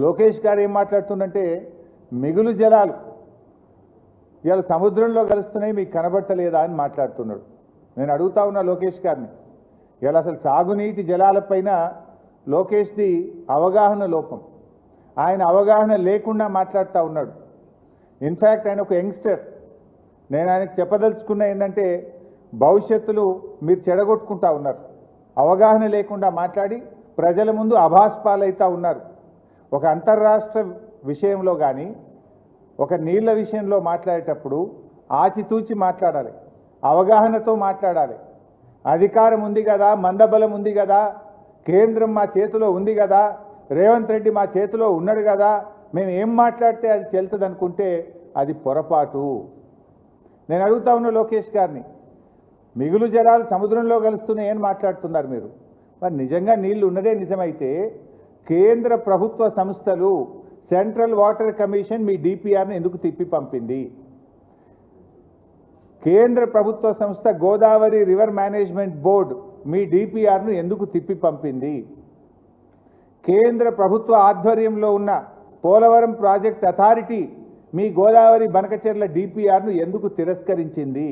లోకేష్ గారు ఏం మాట్లాడుతుందంటే మిగులు జలాలు ఇవాళ సముద్రంలో కలుస్తున్నాయి మీకు కనబడతలేదా అని మాట్లాడుతున్నాడు. నేను అడుగుతా ఉన్నా లోకేష్ గారిని, ఇవాళ అసలు సాగునీటి జలాలపైన లోకేష్ది అవగాహన లోపం, ఆయన అవగాహన లేకుండా మాట్లాడుతూ ఉన్నాడు. ఇన్ఫ్యాక్ట్ ఆయన ఒక యంగ్స్టర్. నేను ఆయనకు చెప్పదలుచుకున్న ఏంటంటే భవిష్యత్తులో మీరు చెడగొట్టుకుంటా ఉన్నారు, అవగాహన లేకుండా మాట్లాడి ప్రజల ముందు అభాస్పాలైతా ఉన్నారు. ఒక అంతర్రాష్ట్ర విషయంలో కానీ ఒక నీళ్ల విషయంలో మాట్లాడేటప్పుడు ఆచితూచి మాట్లాడాలి, అవగాహనతో మాట్లాడాలి. అధికారం ఉంది కదా, మందబలం ఉంది కదా, కేంద్రం మా చేతిలో ఉంది కదా, రేవంత్ రెడ్డి మా చేతిలో ఉన్నాడు కదా, మేము ఏం మాట్లాడితే అది చెల్తుంది అనుకుంటే అది పొరపాటు. నేను అడుగుతా ఉన్న లోకేష్ గారిని, మిగులు జలాలు సముద్రంలో కలుస్తున్నాయి అని మాట్లాడుతున్నారు మీరు. మరి నిజంగా నీళ్లు ఉన్నదే నిజమైతే కేంద్ర ప్రభుత్వ సంస్థలు సెంట్రల్ వాటర్ కమిషన్ మీ డిపిఆర్ని ఎందుకు తిప్పి పంపింది? కేంద్ర ప్రభుత్వ సంస్థ గోదావరి రివర్ మేనేజ్మెంట్ బోర్డు మీ డిపిఆర్ను ఎందుకు తిప్పి పంపింది? కేంద్ర ప్రభుత్వ ఆధ్వర్యంలో ఉన్న పోలవరం ప్రాజెక్ట్ అథారిటీ మీ గోదావరి బనకచెర్ల డిపిఆర్ను ఎందుకు తిరస్కరించింది?